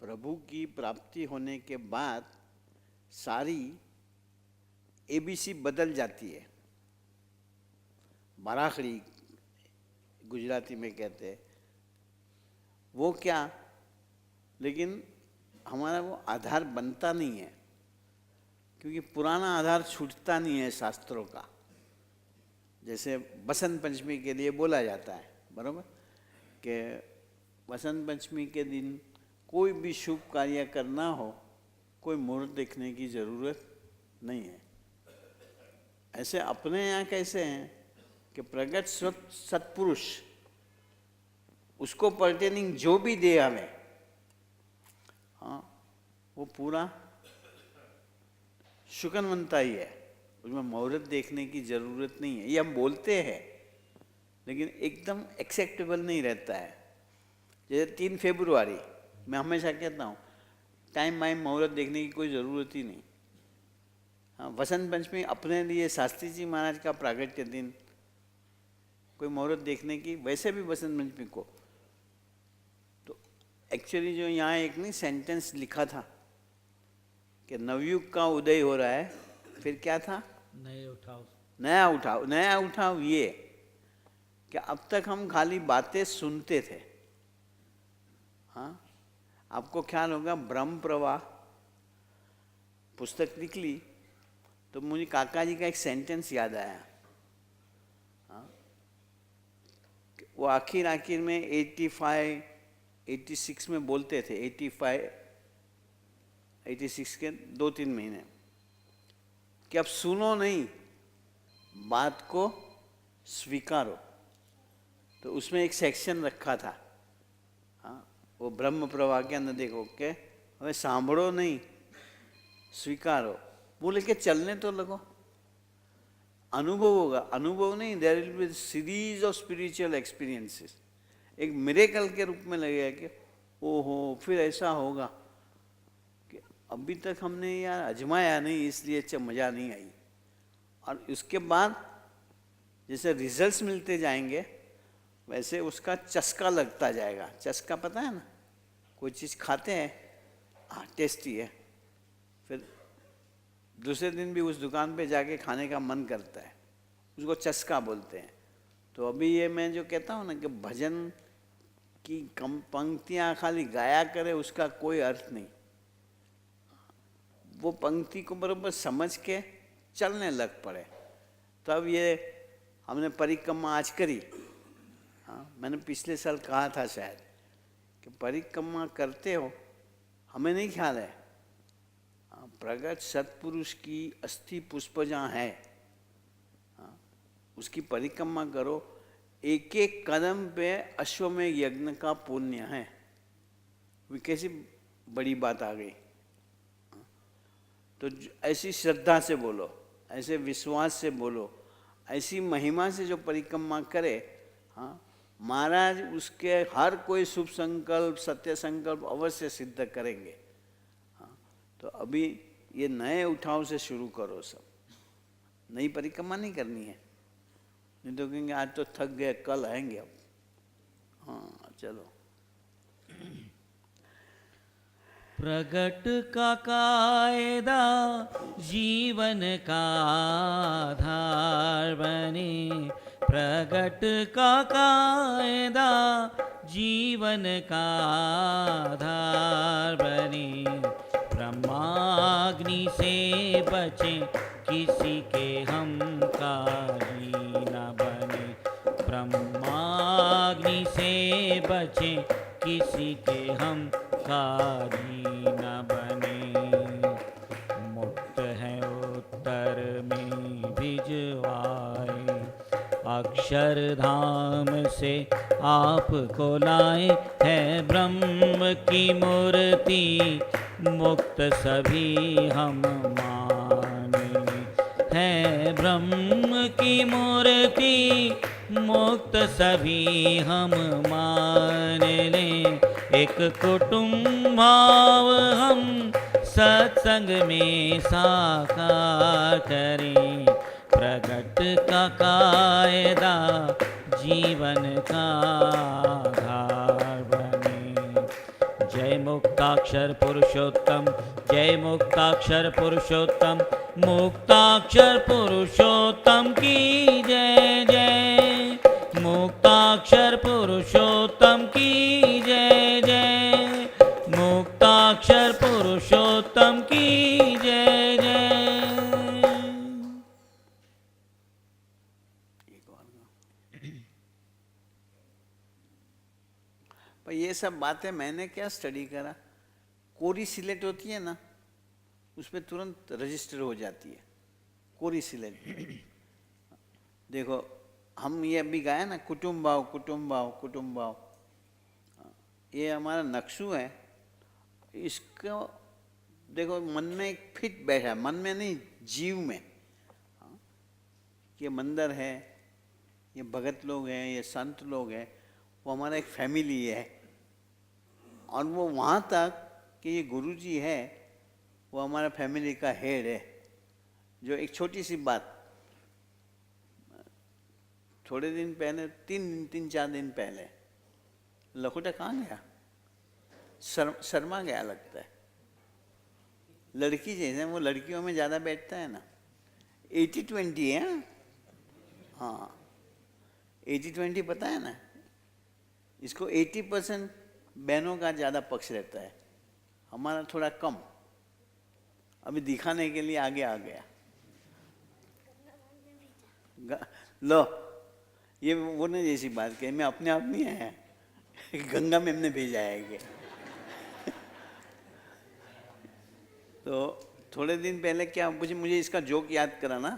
प्रभु की प्राप्ति होने के बाद सारी एबीसी बदल जाती है। बाराखड़ी गुजराती में कहते हैं, वो क्या, लेकिन हमारा वो आधार बनता नहीं है, क्योंकि पुराना आधार छूटता नहीं है शास्त्रों का। जैसे बसंत पंचमी के लिए बोला जाता है, बराबर, कि बसंत पंचमी के दिन कोई भी शुभ कार्य करना हो, कोई मुहूर्त देखने की ज़रूरत नहीं है। ऐसे अपने यहाँ कैसे हैं कि प्रगट सत्पुरुष उसको पर्टेनिंग जो भी दे हमें, हाँ, वो पूरा शुकनवंता ही है, उसमें मुहूर्त देखने की ज़रूरत नहीं है। ये हम बोलते हैं लेकिन एकदम एक्सेप्टेबल नहीं रहता है। जैसे 3 फरवरी मैं हमेशा कहता हूँ, टाइम वाइम मुहूर्त देखने की कोई ज़रूरत ही नहीं। हाँ, बसंत पंचमी अपने लिए शास्त्री जी महाराज का प्रागट्य दिन, कोई मुहूर्त देखने की, वैसे भी बसंत पंचमी को तो एक्चुअली जो यहाँ एक नहीं सेंटेंस लिखा था कि नवयुग का उदय हो रहा है, फिर क्या था, नया उठाव। ये कि अब तक हम खाली बातें सुनते थे। हाँ, आपको ख्याल होगा ब्रह्म प्रवाह पुस्तक निकली तो मुझे काका जी का एक सेंटेंस याद आया। हाँ, वो आखिर में 85, 86 में बोलते थे, 85, 86 के 2-3 महीने, कि अब सुनो नहीं, बात को स्वीकारो। तो उसमें एक सेक्शन रखा था, हाँ, वो ब्रह्म प्रवाह के अंदर देखो के हमें सांभड़ो नहीं, स्वीकारो, वो लेके चलने तो लगो, अनुभव होगा। अनुभव नहीं, there will be series of spiritual experiences. एक मिरेकल के रूप में लगेगा कि ओहो फिर ऐसा होगा कि अभी तक हमने यार आजमाया नहीं, इसलिए मज़ा नहीं आई। और उसके बाद जैसे रिजल्ट्स मिलते जाएंगे वैसे उसका चस्का लगता जाएगा। चस्का पता है ना, कोई चीज़ खाते हैं, हाँ टेस्टी है, फिर दूसरे दिन भी उस दुकान पे जाके खाने का मन करता है, उसको चस्का बोलते हैं। तो अभी ये मैं जो कहता हूँ ना कि भजन की कम पंक्तियाँ खाली गाया करे उसका कोई अर्थ नहीं। वो पंक्ति को बराबर समझ के चलने लग पड़े। तब ये हमने परिक्रमा आज करी। हाँ, मैंने पिछले साल कहा था शायद कि परिक्रमा करते हो, हमें नहीं ख्याल है, प्रगट सत्पुरुष की अस्थि पुष्प जहाँ है, हाँ, उसकी परिक्रमा करो। एक एक कदम पे अश्वमेध यज्ञ का पुण्य है। वो कैसी बड़ी बात आ गई। तो ऐसी श्रद्धा से बोलो, ऐसे विश्वास से बोलो, ऐसी महिमा से जो परिक्रमा करे, हाँ, महाराज उसके हर कोई शुभ संकल्प, सत्य संकल्प अवश्य सिद्ध करेंगे। हाँ, तो अभी ये नए उठाव से शुरू करो। सब नई परिक्रमा नहीं करनी है, नहीं तो कहेंगे आज तो थक गए, कल आएंगे अब। हाँ चलो। प्रगट का कायदा जीवन का आधार बने, प्रगट का कायदा जीवन का आधार बने। ब्रह्माग्नि से बचे किसी के हम कारी न बने, ब्रह्माग्नि से बचे किसी के हम कारी न बने। मुक्त है उत्तर में भिजवाए, अक्षरधाम से आपको लाए, है ब्रह्म की मूर्ति मुक्त सभी हम माने, है ब्रह्म की मूर्ति मुक्त सभी हम मान लें। एक कुटुंब भाव हम सत्संग में साकार करें, प्रगट का कायदा जीवन का आधार बने। जय मुक्ताक्षर पुरुषोत्तम, जय मुक्ताक्षर पुरुषोत्तम, मुक्ताक्षर पुरुषोत्तम की जय जय, मुक्ताक्षर पुरुषोत्तम की जय जय, मुक्ताक्षर पुरुषोत्तम की जय जय। पर ये सब बातें मैंने क्या स्टडी करा, कोरी सिलेट होती है ना, उस पर तुरंत रजिस्टर हो जाती है कोरी सिलेट। देखो हम ये अभी गाया ना, कुटुंब भाव कुटुंब भाव कुटुंब भाव, ये हमारा नक्शू है। इसको देखो मन में एक फिट बैठा, मन में नहीं जीव में। ये मंदिर है, ये भगत लोग हैं, ये संत लोग हैं, वो हमारा एक फैमिली है। और वो वहाँ तक कि ये गुरुजी है, वो हमारा फैमिली का हेड है। जो एक छोटी सी बात, थोड़े दिन पहले, तीन चार दिन पहले, लखोटा कहाँ गया, शर्मा गया लगता है। लड़की जैसे वो लड़कियों में ज़्यादा बैठता है ना, 80-20 है। हाँ 80-20 पता है ना, इसको 80% बहनों का ज़्यादा पक्ष रहता है, हमारा थोड़ा कम। अभी दिखाने के लिए आगे आ गया। लो ये वो नहीं जैसी बात कही, मैं अपने आप नहीं आया, गंगा में हमने भेजा है। तो थोड़े दिन पहले क्या मुझे इसका जोक याद करा ना,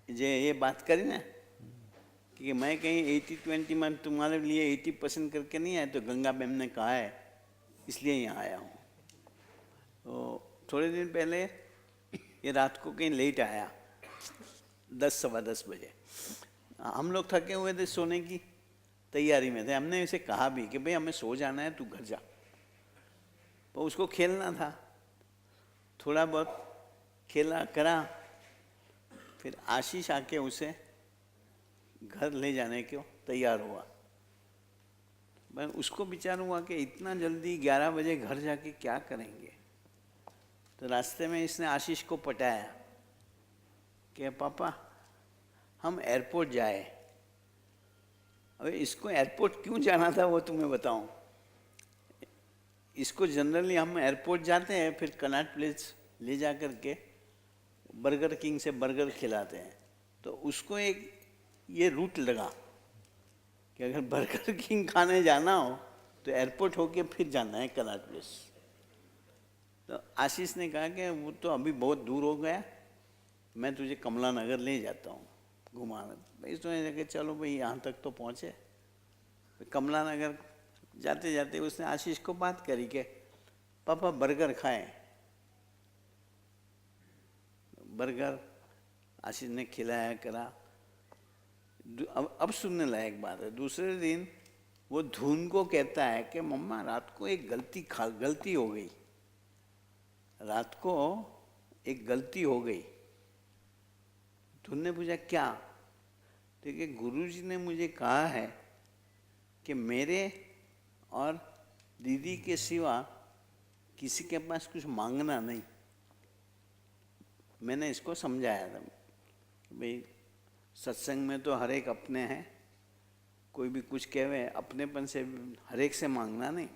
ये बात करी ना कि मैं कहीं 80-20 में तुम्हारे लिए 80% करके नहीं आया, तो गंगा मैम ने कहा है इसलिए यहाँ आया हूँ। तो थोड़े दिन पहले ये रात को कहीं लेट आया, 10-10:15 बजे। हम लोग थके हुए थे, सोने की तैयारी में थे। हमने इसे कहा भी कि भाई हमें सो जाना है, तू घर जा। तो उसको खेलना था, थोड़ा बहुत खेला करा, फिर आशीष आके उसे घर ले जाने को तैयार हुआ। मैं उसको विचार हुआ कि इतना जल्दी 11 बजे घर जाके क्या करेंगे। तो रास्ते में इसने आशीष को पटाया कि पापा हम एयरपोर्ट जाए। अबे इसको एयरपोर्ट क्यों जाना था वो तुम्हें बताऊं। इसको जनरली हम एयरपोर्ट जाते हैं, फिर कनॉट प्लेस ले जा कर के बर्गर किंग से बर्गर खिलाते हैं। तो उसको एक ये रूट लगा कि अगर बर्गर किंग खाने जाना हो तो एयरपोर्ट होके फिर जाना है कनॉट प्लेस। तो आशीष ने कहा कि वो तो अभी बहुत दूर हो गया, मैं तुझे कमला नगर ले जाता हूँ घुमाना। भाई सोचने लगे चलो भाई यहाँ तक तो पहुँचे। कमला नगर जाते जाते उसने आशीष को बात करी कि पापा बर्गर खाएं। बर्गर आशीष ने खिलाया करा। अब सुनने लायक बात है, दूसरे दिन वो धुन को कहता है कि मम्मा रात को एक गलती हो गई, रात को एक गलती हो गई। धुन ने पूछा क्या? देखिए गुरुजी ने मुझे कहा है कि मेरे और दीदी के सिवा किसी के पास कुछ मांगना नहीं। मैंने इसको समझाया था भाई सत्संग में तो हर एक अपने हैं, कोई भी कुछ कहे अपनेपन से हर एक से मांगना नहीं।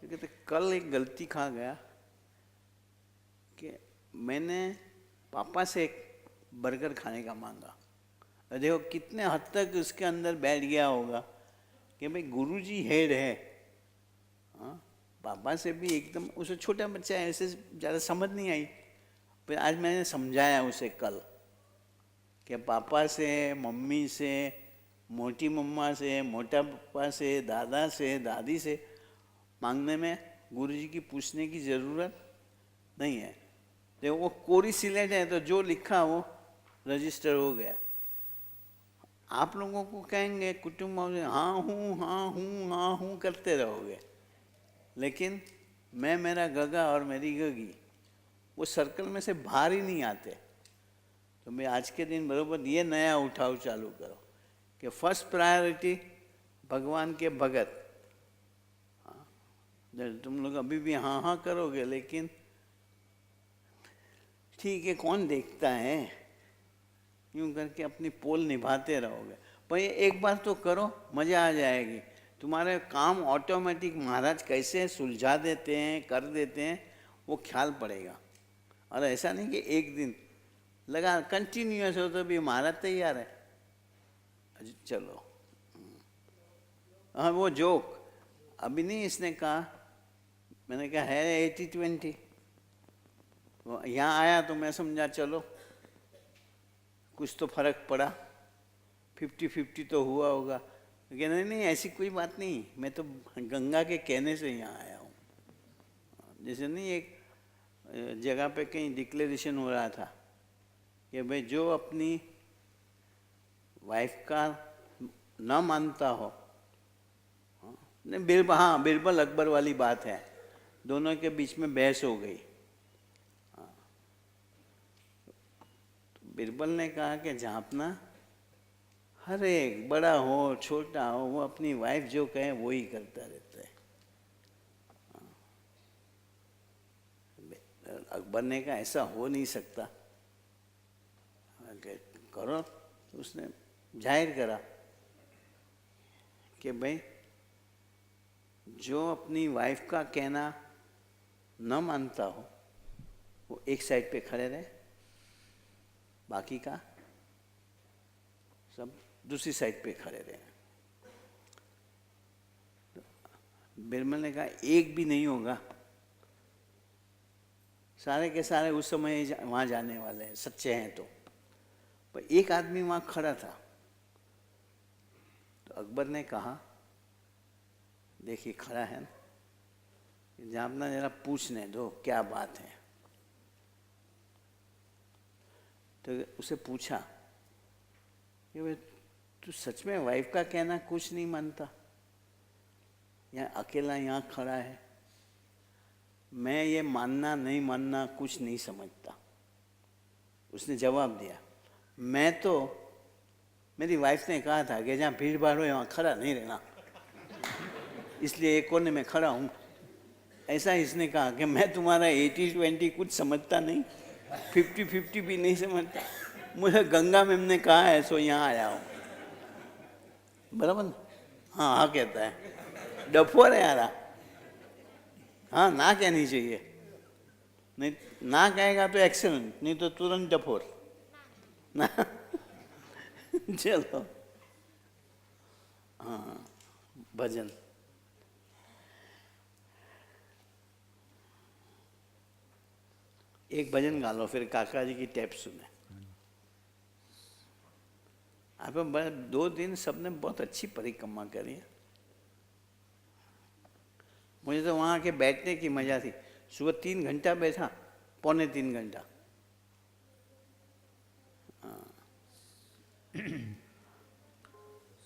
तो कल एक गलती खा गया कि मैंने पापा से एक बर्गर खाने का मांगा। देखो कितने हद तक उसके अंदर बैठ गया होगा कि भाई गुरुजी हेड है। हाँ पापा से भी एकदम, उसे छोटा बच्चा है, ऐसे ज़्यादा समझ नहीं आई। फिर आज मैंने समझाया उसे कल कि पापा से, मम्मी से, मोटी मम्मा से, मोटा पापा से, दादा से, दादी से मांगने में गुरुजी की पूछने की ज़रूरत नहीं है। देखो वो कोरी सिलेट है, तो जो लिखा वो रजिस्टर हो गया। आप लोगों को कहेंगे कुटुंब में हाँ हूँ हाँ हूँ हाँ हूँ करते रहोगे, लेकिन मैं, मेरा गगा और मेरी गगी वो सर्कल में से बाहर ही नहीं आते। तो मैं आज के दिन बराबर ये नया उठाव चालू करो कि फर्स्ट प्रायोरिटी भगवान के भगत। हाँ तुम लोग अभी भी हाँ हाँ करोगे, लेकिन ठीक है, कौन देखता है, यूं करके अपनी पोल निभाते रहोगे। पर ये एक बार तो करो, मजा आ जाएगी। तुम्हारे काम ऑटोमेटिक महाराज कैसे सुलझा देते हैं, कर देते हैं, वो ख्याल पड़ेगा। और ऐसा नहीं कि एक दिन लगा, कंटिन्यूअस हो तो भी महाराज तैयार है। चलो, हाँ वो जोक अभी नहीं इसने कहा, मैंने कहा है 80-20। यहाँ आया तो मैं समझा चलो कुछ तो फर्क पड़ा, 50-50 तो हुआ होगा। लेकिन नहीं नहीं, ऐसी कोई बात नहीं, मैं तो गंगा के कहने से यहाँ आया हूँ। जैसे नहीं एक जगह पे कहीं डिक्लेरेशन हो रहा था कि भाई जो अपनी वाइफ का न मानता हो, नहीं हाँ बिरबल अकबर वाली बात है, दोनों के बीच में बहस हो गई। तो बिरबल ने कहा कि झांपना हर एक बड़ा हो छोटा हो, वो अपनी वाइफ जो कहे वो ही करता रहता है। अकबर ने कहा ऐसा हो नहीं सकता, करो। तो उसने जाहिर करा कि भाई जो अपनी वाइफ का कहना न मानता हो वो एक साइड पे खड़े रहे, बाकी का सब दूसरी साइड पे खड़े रहे। तो बिरबल ने कहा एक भी नहीं होगा, सारे के सारे उस समय वहाँ जाने वाले हैं, सच्चे हैं। तो पर एक आदमी वहाँ खड़ा था। तो अकबर ने कहा देखिए खड़ा है ना, जापना जरा पूछने दो क्या बात है। तो उसे पूछा कि भाई तू सच में वाइफ का कहना कुछ नहीं मानता, यहाँ अकेला यहाँ खड़ा है, मैं ये मानना नहीं मानना कुछ नहीं समझता। उसने जवाब दिया, मैं तो, मेरी वाइफ ने कहा था कि जहाँ भीड़ भाड़ हो वहाँ खड़ा नहीं रहना, इसलिए एक कोने में खड़ा हूँ। ऐसा इसने कहा कि मैं तुम्हारा 80-20 कुछ समझता नहीं, 50-50 भी नहीं समझता, मुझे गंगा मैम ने कहा है सो यहाँ आया हूँ। बराबर ना? हाँ हाँ कहता है, डफोर है यार। हाँ ना कहनी चाहिए, नहीं ना कहेगा तो एक्सीलेंट, नहीं तो तुरंत डफोर ना। चलो हाँ, भजन एक भजन गा लो, फिर काका जी की टेप सुने। आप 2 दिन सबने बहुत अच्छी परिक्रमा करी है। मुझे तो वहाँ के बैठने की मजा थी। सुबह 3 घंटा बैठा, 2.25 घंटा।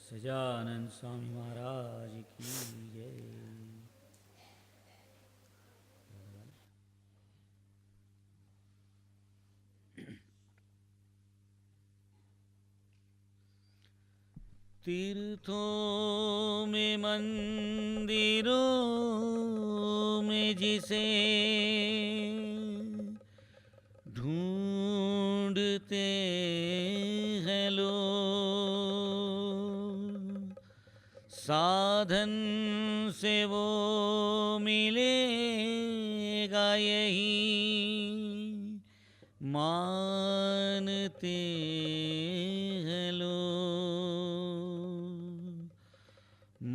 सजानंद स्वामी महाराज की जय। तीर्थों में मंदिरों में जिसे ढूंढते हैं लोग, साधन से वो मिलेगा यही मानते हैं लोग।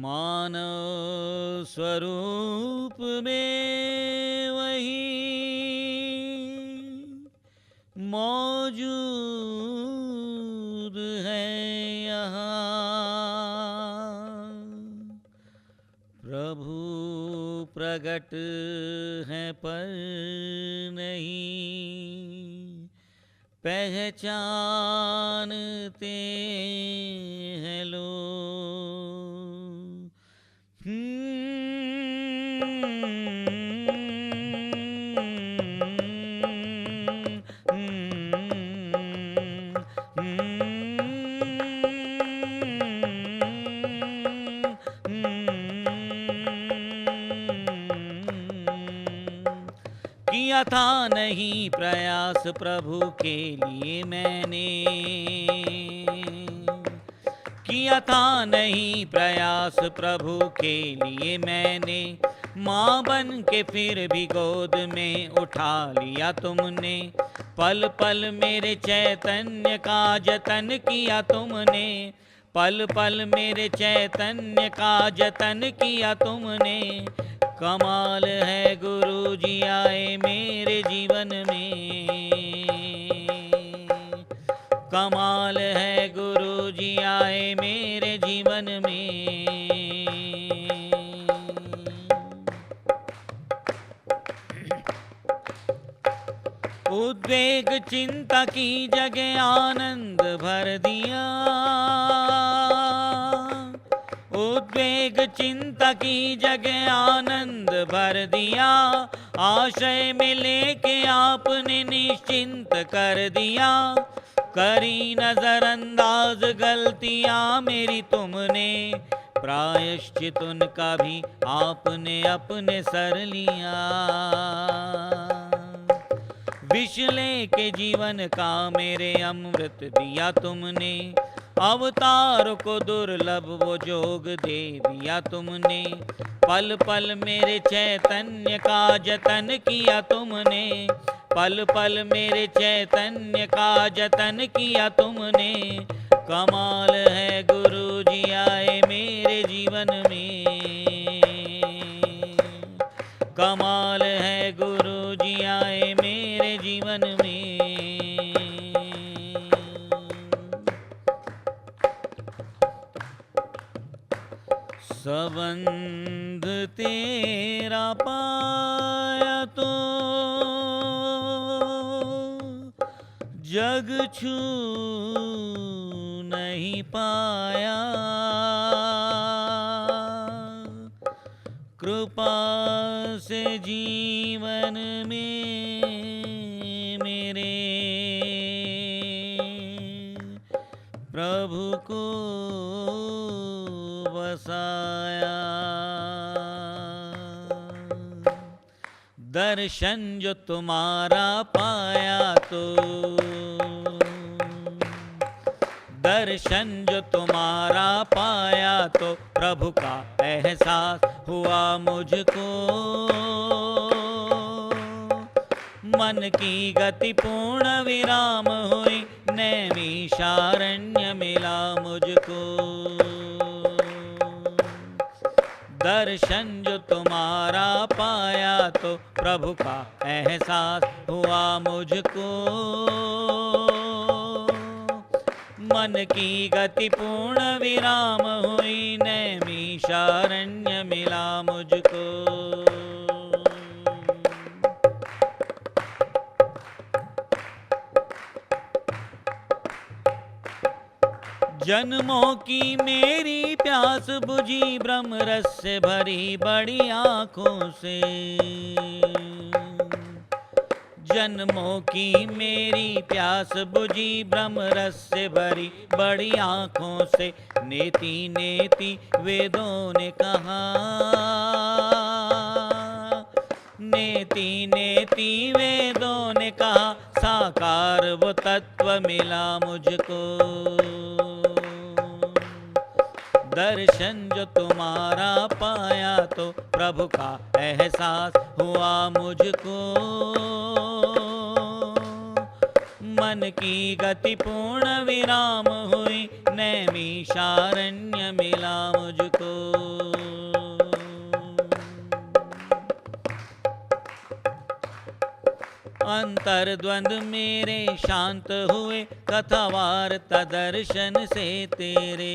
मानव स्वरूप में वही मौजूद है यहाँ। प्रभु प्रगट हैं पर नहीं पहचानते हैं लोग। किया था नहीं प्रयास प्रभु के लिए मैंने, किया था नहीं प्रयास प्रभु के लिए मैंने, माँ बन के फिर भी गोद में उठा लिया तुमने, पल पल मेरे चैतन्य का जतन किया तुमने, पल पल मेरे चैतन्य का जतन किया तुमने। कमाल है गुरु जी आए मेरे जीवन में, कमाल है गुरु जी आए मेरे जीवन में। उद्वेग चिंता की जगह आनंद भर दिया, उद्वेग चिंता की जगह आनंद भर दिया, आशय में लेके आपने निश्चिंत कर दिया, करी नजरअंदाज गलतियां मेरी तुमने, प्रायश्चित उनका भी आपने अपने सर लिया। विष लेके जीवन का मेरे अमृत दिया तुमने, अवतार को दुर्लभ वो जोग दे दिया तुमने, पल पल मेरे चैतन्य का जतन किया तुमने, पल पल मेरे चैतन्य का जतन किया तुमने। कमाल है गुरु जी आए मेरे जीवन में, कमाल है गुरु जी आए मेरे जीवन में। संबंध तेरा पाया तो जग छू नहीं पाया, कृपा से जीवन में मेरे प्रभु को बसाया। दर्शन जो तुम्हारा पाया तो, दर्शन जो तुम्हारा पाया तो प्रभु का एहसास हुआ मुझको, मन की गति पूर्ण विराम हुई, नैमिषारण्य मिला मुझको। दर्शन जो तुम्हारा पाया तो प्रभु का एहसास हुआ मुझको, मन की गति पूर्ण विराम हुई, नैमिषारण्य मिला मुझको। जन्मों की मेरी प्यास बुझी ब्रह्म रस से भरी बड़ी आँखों से, जन्मों की मेरी प्यास बुझी ब्रह्म रस से भरी बड़ी आँखों से, नेति नेति वेदों ने कहा, नेति नेति वेदों ने कहा, साकार वो तत्व मिला मुझको। दर्शन जो तुम्हारा पाया तो प्रभु का एहसास हुआ मुझको, मन की गति पूर्ण विराम हुई, नैमिषारण्य मिला मुझको। अंतर्द्वंद मेरे शांत हुए, कथा वार्ता दर्शन से तेरे।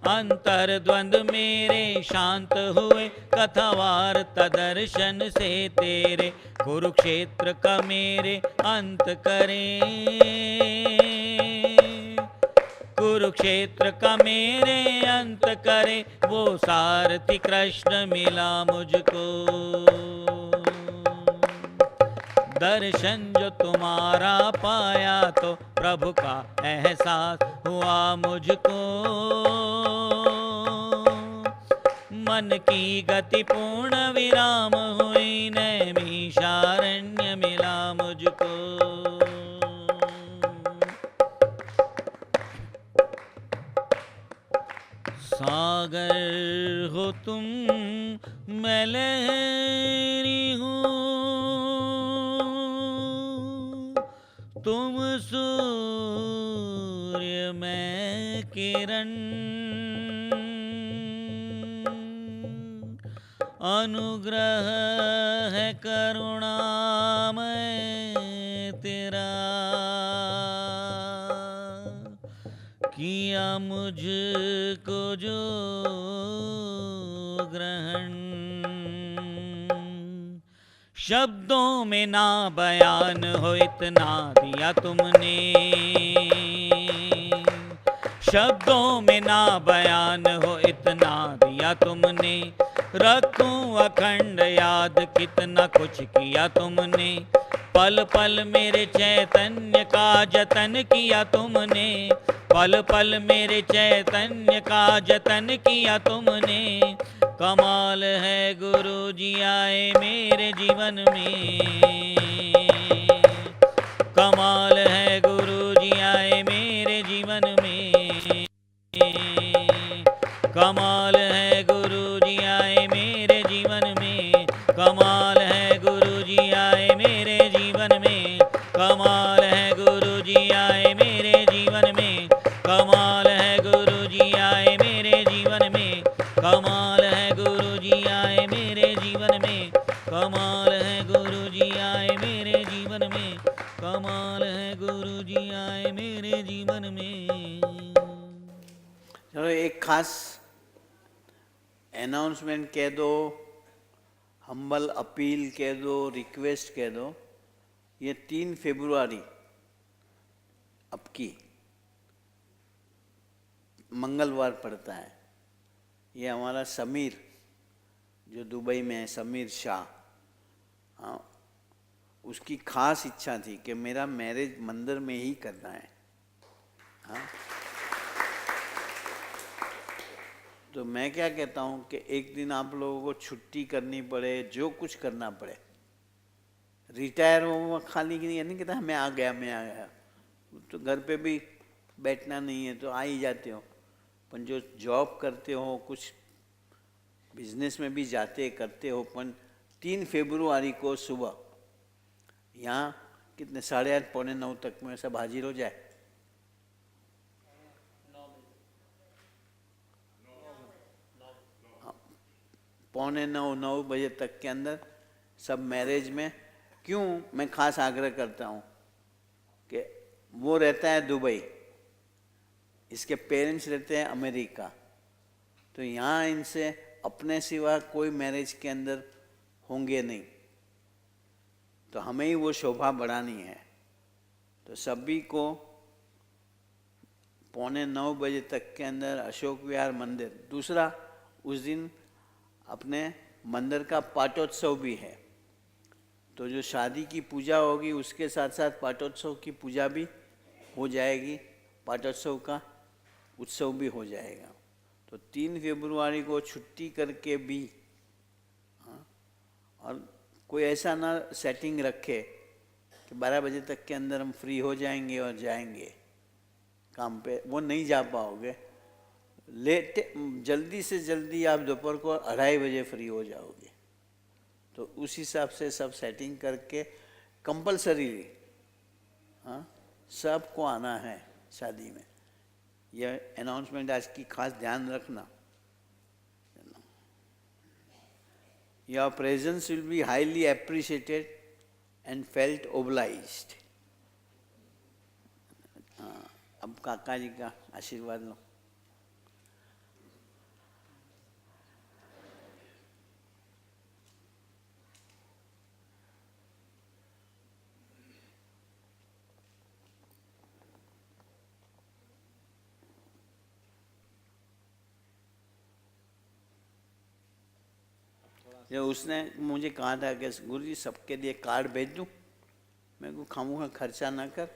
अंतर्द्वंद मेरे शांत हुए, कथा वार्ता दर्शन से तेरे। कुरुक्षेत्र का मेरे अंत करे, कुरुक्षेत्र का मेरे अंत करे, वो सारथी कृष्ण मिला मुझको। दर्शन जो तुम्हारा पाया तो प्रभु का एहसास हुआ मुझको, मन की गति पूर्ण विराम हुई, नैमिषारण्य मिला मुझको। सागर हो तुम, मैं लहरी हूँ, तुम सूर्य मैं किरण, अनुग्रह है करुणामय तेरा, किया मुझको जो ग्रहण। शब्दों में ना बयान हो इतना दिया तुमने, शब्दों में ना बयान हो इतना दिया तुमने, रखूं अखंड याद कितना कुछ किया तुमने, पल पल मेरे चैतन्य का जतन किया तुमने, पल पल मेरे चैतन्य का जतन किया तुमने। कमाल है गुरु जी आए मेरे जीवन में, कमाल है गुरु जी आए मेरे जीवन में, कमाल है गुरु जी आए मेरे जीवन में, कमाल है गुरु जी आए मेरे जीवन में, कमाल है गुरु जी आए मेरे जीवन में, कमाल है गुरु जी आए मेरे जीवन में, कमाल है गुरु जी आए मेरे जीवन में, कमाल है गुरु जी आए मेरे जीवन में, कमाल है गुरु जी आए मेरे जीवन में। चलो एक खास अनाउंसमेंट कह दो, हम्बल अपील कह दो, रिक्वेस्ट कह दो। ये 3 फरवरी अब की मंगलवार पड़ता है। ये हमारा समीर जो दुबई में है, समीर शाह, हाँ, उसकी खास इच्छा थी कि मेरा मैरिज मंदिर में ही करना है। हाँ, तो मैं क्या कहता हूँ कि एक दिन आप लोगों को छुट्टी करनी पड़े, जो कुछ करना पड़े, रिटायर हो खाली की नहीं कहता मैं आ गया, तो घर पे भी बैठना नहीं है तो आ ही जाते हो, पर जो जॉब करते हो, कुछ बिजनेस में भी जाते करते हो, पर 3 फरवरी को सुबह यहाँ कितने 8:30 पौने 9 तक में सब हाजिर हो जाए। पौने 9 बजे तक के अंदर सब मैरिज में। क्यों मैं खास आग्रह करता हूँ कि वो रहता है दुबई, इसके पेरेंट्स रहते हैं अमेरिका, तो यहाँ इनसे अपने सिवा कोई मैरिज के अंदर होंगे नहीं, तो हमें ही वो शोभा बढ़ानी है। तो सभी को पौने 9 बजे तक के अंदर अशोक विहार मंदिर। दूसरा, उस दिन अपने मंदिर का पाटोत्सव भी है, तो जो शादी की पूजा होगी उसके साथ साथ पाटोत्सव की पूजा भी हो जाएगी, पाटोत्सव का उत्सव भी हो जाएगा। तो 3 फरवरी को छुट्टी करके भी, हाँ, और कोई ऐसा ना सेटिंग रखे कि 12 बजे तक के अंदर हम फ्री हो जाएंगे और जाएंगे काम पे, वो नहीं जा पाओगे। लेट जल्दी से जल्दी आप दोपहर को 2:30 बजे फ्री हो जाओगे। तो उस हिसाब से सब सेटिंग करके कंपलसरीली, हाँ, सबको आना है शादी में। यह अनाउंसमेंट आज की खास ध्यान रखना। Your presence will be highly appreciated and felt obliged. अब काका जी का आशीर्वाद लो। जब उसने मुझे कहा था कि गुरुजी सबके लिए कार्ड भेज दूं, मैं को खामूखा खर्चा ना कर,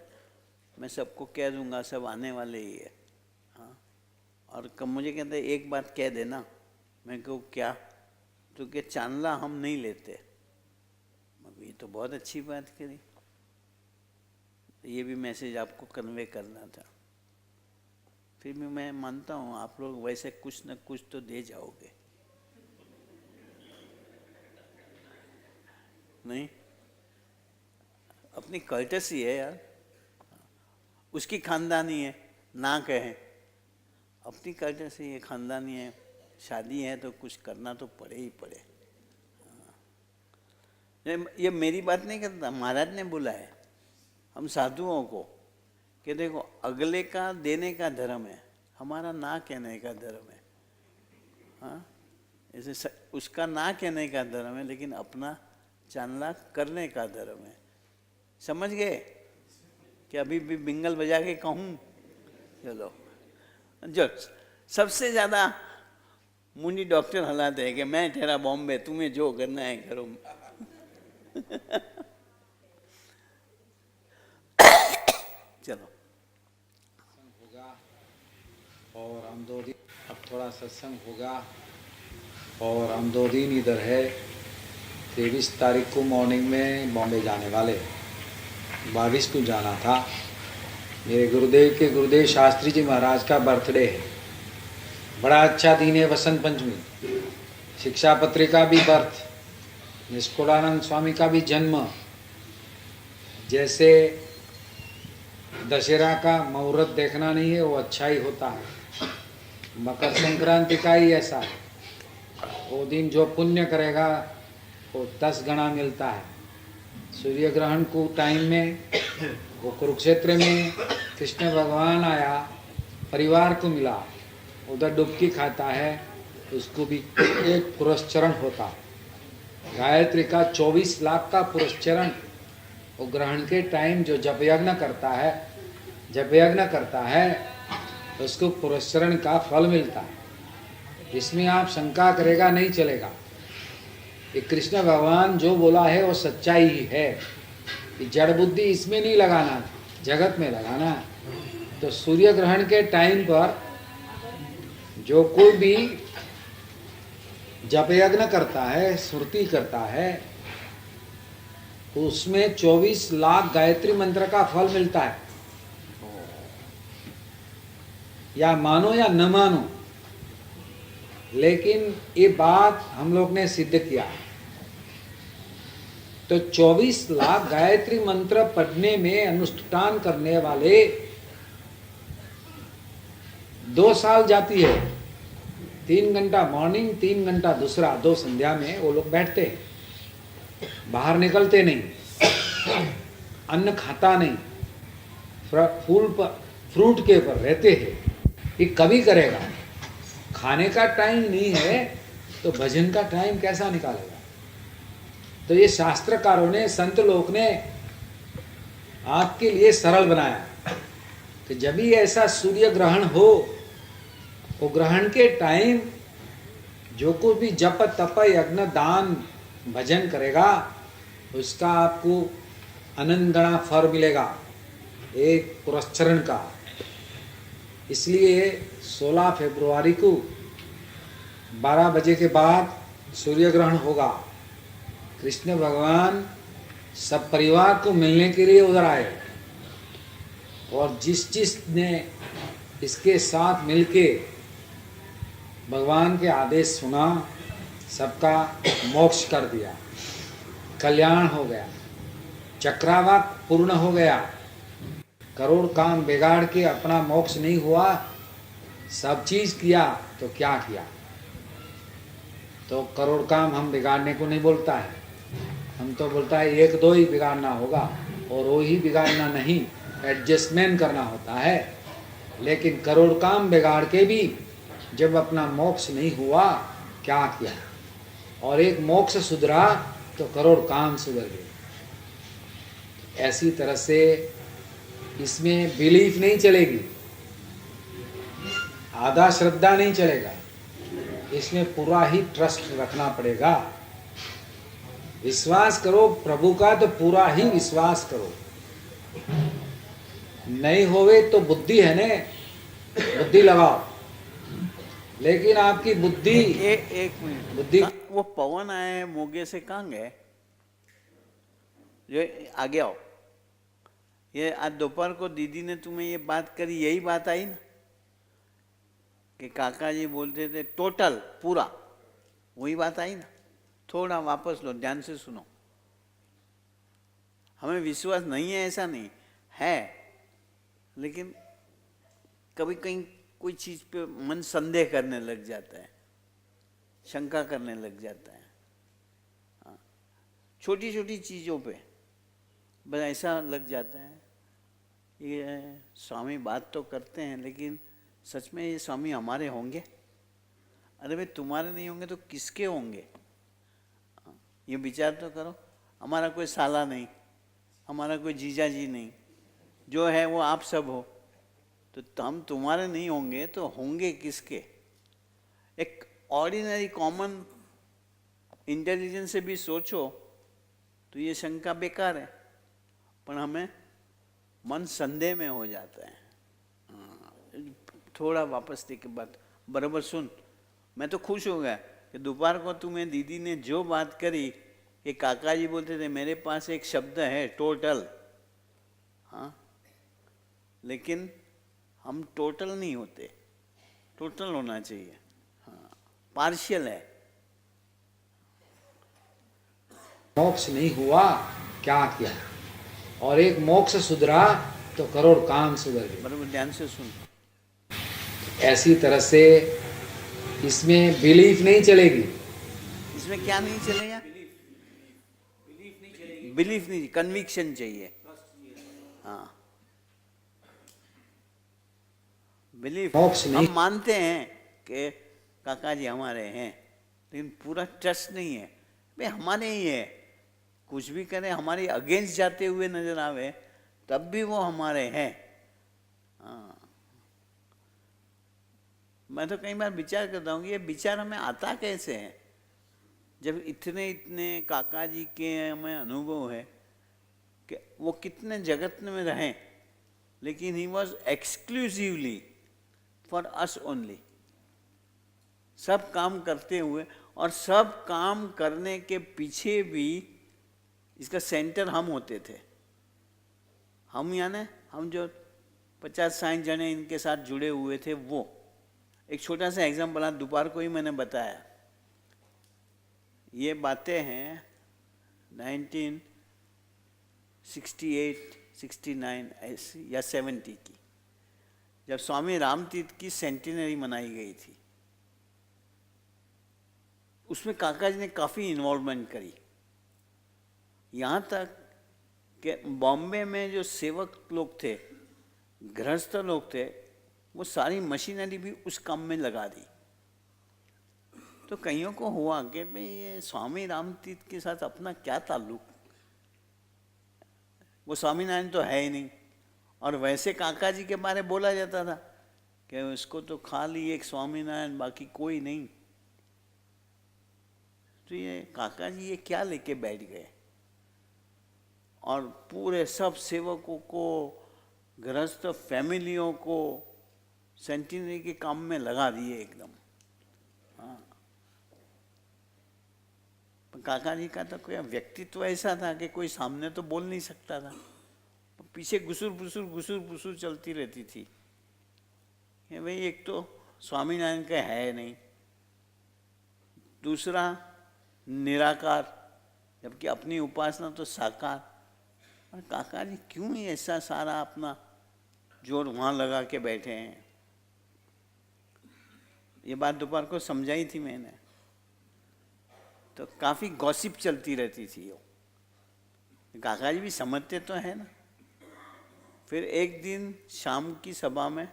मैं सबको कह दूंगा, सब आने वाले ही है। हाँ, और कब मुझे कहते एक बात कह देना मैं कहूँ क्या? तो क्या चांदला हम नहीं लेते। मैं कहूँ ये तो बहुत अच्छी बात करी, ये भी मैसेज आपको कन्वे करना था। फिर भी मैं मानता हूँ आप लोग वैसे कुछ न कुछ तो दे जाओगे, नहीं? अपनी कर्टसी है यार, उसकी खानदानी है ना कहें, अपनी कर्टसी है, खानदानी है, शादी है तो कुछ करना तो पड़े ही पड़े। ये मेरी बात नहीं करता, महाराज ने बोला है हम साधुओं को कि देखो अगले का देने का धर्म है, हमारा ना कहने का धर्म है। हाँ, ऐसे उसका ना कहने का धर्म है, लेकिन अपना चांदला करने का धर्म है। समझ गए कि अभी भी बिंगल बजा के कहूँ? चलो, जो सबसे ज़्यादा मुंडी डॉक्टर हालात है कि मैं तेरा बॉम्बे, तुम्हें जो करना है करो। चलो होगा और हम 2 दिन, अब थोड़ा सत्संग होगा और हम 2 दिन इधर है। 23 तारीख को मॉर्निंग में बॉम्बे जाने वाले, 22 को जाना था। मेरे गुरुदेव के गुरुदेव शास्त्री जी महाराज का बर्थडे है। बड़ा अच्छा दिन है, वसंत पंचमी। शिक्षा पत्रिका भी बर्थ, निष्कुलानंद स्वामी का भी जन्म। जैसे दशहरा का मुहूर्त देखना नहीं है, वो अच्छा ही होता है। मकर संक्रांति का ही ऐसा है, वो दिन जो पुण्य करेगा वो 10 गुना मिलता है। सूर्य ग्रहण को टाइम में वो कुरुक्षेत्र में कृष्ण भगवान आया, परिवार को मिला, उधर डुबकी खाता है, उसको भी एक पुरस्चरण होता है। गायत्री का 24 लाख का पुरस्चरण वो ग्रहण के टाइम जो जप यज्ञ करता है उसको पुरस्चरण का फल मिलता है। इसमें आप शंका करेगा नहीं चलेगा। ये कृष्ण भगवान जो बोला है वो सच्चाई ही है। जड़ बुद्धि इसमें नहीं लगाना, जगत में लगाना। तो सूर्य ग्रहण के टाइम पर जो कोई भी जप यज्ञ करता है, स्मृति करता है, उसमें 24 लाख गायत्री मंत्र का फल मिलता है। या मानो या न मानो, लेकिन ये बात हम लोग ने सिद्ध किया। तो 24 लाख गायत्री मंत्र पढ़ने में अनुष्ठान करने वाले 2 साल जाती है। 3 घंटा मॉर्निंग, 3 घंटा दूसरा, 2 संध्या में वो लोग बैठते हैं, बाहर निकलते नहीं, अन्न खाता नहीं, फ्रूट के ऊपर रहते हैं। ये कभी करेगा, खाने का टाइम नहीं है तो भजन का टाइम कैसा निकालेगा? तो ये शास्त्रकारों ने, संत लोग ने आपके लिए सरल बनाया कि जब भी ऐसा सूर्य ग्रहण हो, वो ग्रहण के टाइम जो कुछ भी जप तप यज्ञ दान भजन करेगा उसका आपको अनंत गणा फल मिलेगा, एक पुरस्चरण का। इसलिए 16 फरवरी को 12 बजे के बाद सूर्य ग्रहण होगा। कृष्ण भगवान सब परिवार को मिलने के लिए उधर आए और जिस ने इसके साथ मिलके भगवान के आदेश सुना, सबका मोक्ष कर दिया, कल्याण हो गया, चक्रावात पूर्ण हो गया। करोड़ काम बिगाड़ के अपना मोक्ष नहीं हुआ, सब चीज किया तो क्या किया? तो करोड़ काम हम बिगाड़ने को नहीं बोलता है, हम तो बोलता है 1-2 ही बिगाड़ना होगा, और वो ही बिगाड़ना नहीं, एडजस्टमेंट करना होता है। लेकिन करोड़ काम बिगाड़ के भी जब अपना मोक्ष नहीं हुआ, क्या किया? और एक मोक्ष सुधरा तो करोड़ काम सुधर गए। ऐसी तरह से इसमें बिलीफ नहीं चलेगी, आधा श्रद्धा नहीं चलेगा, इसमें पूरा ही ट्रस्ट रखना पड़ेगा। विश्वास करो प्रभु का, तो पूरा ही विश्वास करो। नहीं होवे तो बुद्धि है ने, बुद्धि लगाओ। लेकिन आपकी बुद्धि, एक मिनट, बुद्धि वो पवन आए मोगे से कहाँ गए? जो आगे आओ, ये आज दोपहर को दीदी ने तुम्हें ये बात करी, यही बात आई ना कि काका जी बोलते थे टोटल पूरा, वही बात आई ना? थोड़ा वापस लो, ध्यान से सुनो। हमें विश्वास नहीं है ऐसा नहीं है, लेकिन कभी कहीं कोई चीज पे मन संदेह करने लग जाता है, शंका करने लग जाता है, छोटी छोटी चीजों पे बस ऐसा लग जाता है। ये स्वामी बात तो करते हैं, लेकिन सच में ये स्वामी हमारे होंगे? अरे भाई तुम्हारे नहीं होंगे तो किसके होंगे? ये विचार तो करो। हमारा कोई साला नहीं, हमारा कोई जीजा जी नहीं, जो है वो आप सब हो, तो हम तुम्हारे नहीं होंगे तो होंगे किसके? एक ऑर्डिनरी कॉमन इंटेलिजेंस से भी सोचो तो ये शंका बेकार है, पर हमें मन संदेह में हो जाता है। थोड़ा वापस देख के बात बराबर सुन। मैं तो खुश हो गया कि दोपहर को तुम्हें दीदी ने जो बात करी कि काका जी बोलते थे मेरे पास एक शब्द है टोटल, हाँ, लेकिन हम टोटल नहीं होते, टोटल होना चाहिए, हाँ, पार्शियल है। मोक्ष नहीं हुआ क्या किया, और एक मोक्ष सुधरा तो करोड़ काम सुधर गए। बराबर ध्यान से सुन। ऐसी तरह से इसमें बिलीफ नहीं चलेगी। इसमें क्या नहीं चलेगा? बिलीफ नहीं, कन्विक्शन चाहिए। हाँ, बिलीफ। मोक्ष नहीं। हम मानते हैं कि काका जी हमारे हैं, लेकिन पूरा ट्रस्ट नहीं है। भाई हमारे ही है, कुछ भी करें हमारे अगेंस्ट जाते हुए नजर आवे तब भी वो हमारे हैं। हाँ, मैं तो कई बार विचार करता हूँ कि ये विचार हमें आता कैसे है, जब इतने इतने काका जी के हमें अनुभव है कि वो कितने जगत में रहें, लेकिन he was exclusively for us only. सब काम करते हुए, और सब काम करने के पीछे भी इसका सेंटर हम होते थे। हम यानी हम जो 50-60 जने इनके साथ जुड़े हुए थे वो। एक छोटा सा एग्जाम्पल आज दोपहर को ही मैंने बताया। ये बातें हैं 1968, 69 या 70 की, जब स्वामी रामतीर्थ की सेंटिनरी मनाई गई थी। उसमें काका जी ने काफ़ी इन्वॉल्वमेंट करी, यहाँ तक कि बॉम्बे में जो सेवक लोग थे, गृहस्थ लोग थे, वो सारी मशीनरी भी उस काम में लगा दी। तो कईयों को हुआ कि भाई ये स्वामी रामतीर्थ के साथ अपना क्या ताल्लुक, वो स्वामीनारायण तो है ही नहीं। और वैसे काका जी के बारे बोला जाता था कि उसको तो खाली एक स्वामीनारायण, बाकी कोई नहीं। तो ये काका जी ये क्या लेके बैठ गए, और पूरे सब सेवकों को, गृहस्थ फैमिलियों को सेंटिनरी के काम में लगा दिए एकदम। हाँ, काका जी का तो कोई व्यक्तित्व ऐसा था कि कोई सामने तो बोल नहीं सकता था, पीछे घुसुर फुसुर चलती रहती थी कि भाई एक तो स्वामीनारायण का है नहीं, दूसरा निराकार, जबकि अपनी उपासना तो साकार। और काका जी क्यों ही ऐसा सारा अपना जोर वहाँ लगा के बैठे हैं? ये बात दोपहर को समझाई थी मैंने, तो काफ़ी गॉसिप चलती रहती थी। वो काका जी भी समझते तो है ना। फिर एक दिन शाम की सभा में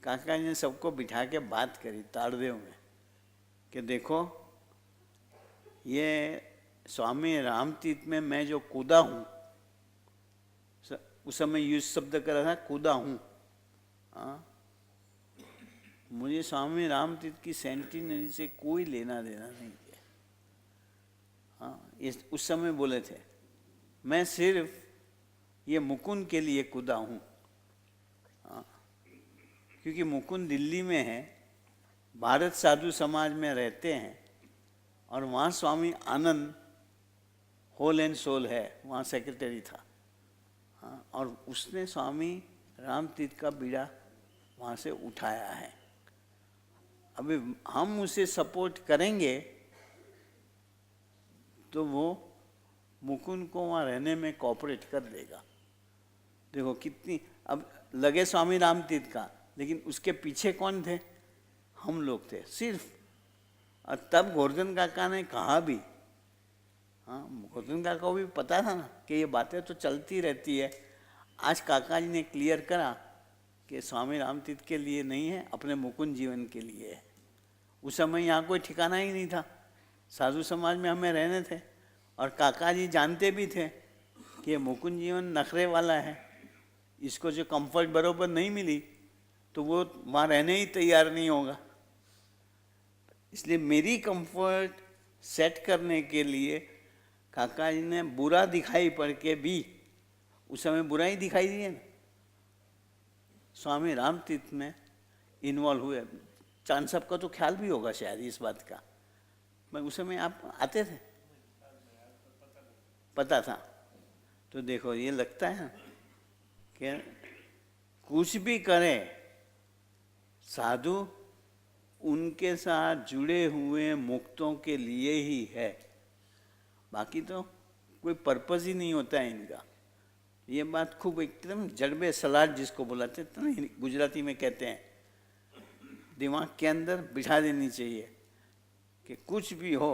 काका जी ने सबको बिठा के बात करी ताड़देव में कि देखो, ये स्वामी रामतीर्थ में मैं जो कूदा हूँ, उस समय यूज शब्द कर रहा था कूदा हूँ, हाँ, मुझे स्वामी रामतीर्थ की सेंटिनरी से कोई लेना देना नहीं है। हाँ, ये उस समय बोले थे, मैं सिर्फ ये मुकुंद के लिए कूदा हूँ। हाँ, क्योंकि मुकुंद दिल्ली में है भारत साधु समाज में रहते हैं और वहाँ स्वामी आनंद होल एंड सोल है, वहाँ सेक्रेटरी था। हाँ, और उसने स्वामी रामतीर्थ का बीड़ा वहाँ से उठाया है। अभी हम उसे सपोर्ट करेंगे तो वो मुकुंद को वहाँ रहने में कोऑपरेट कर देगा। देखो कितनी, अब लगे स्वामी रामतीर्थ का, लेकिन उसके पीछे कौन थे? हम लोग थे सिर्फ। और तब गोवर्धन काका ने कहा भी, हाँ गोवर्धन काका को भी पता था ना कि ये बातें तो चलती रहती है। आज काका जी ने क्लियर करा कि स्वामी रामतीर्थ के लिए नहीं है, अपने मुकुंद जीवन के लिए है। उस समय यहाँ कोई ठिकाना ही नहीं था, साधु समाज में हमें रहने थे। और काका जी जानते भी थे कि ये मुकुंद जीवन नखरे वाला है, इसको जो कंफर्ट बरोबर नहीं मिली तो वो वहाँ रहने ही तैयार नहीं होगा। इसलिए मेरी कंफर्ट सेट करने के लिए काका जी ने बुरा दिखाई पड़ के भी, उस समय बुरा ही दिखाई दिए ना, स्वामी रामतीर्थ में इन्वॉल्व हुए। चांद साहब का तो ख्याल भी होगा शायद इस बात का। मैं उस समय आप आते थे? पता था। तो देखो ये लगता है कि कुछ भी करे साधु उनके साथ जुड़े हुए मुक्तों के लिए ही है, बाकी तो कोई पर्पस ही नहीं होता है इनका। ये बात खूब एकदम जड़बे सलाद जिसको बुलाते थे ना, गुजराती में कहते हैं, दिमाग के अंदर बिठा देनी चाहिए कि कुछ भी हो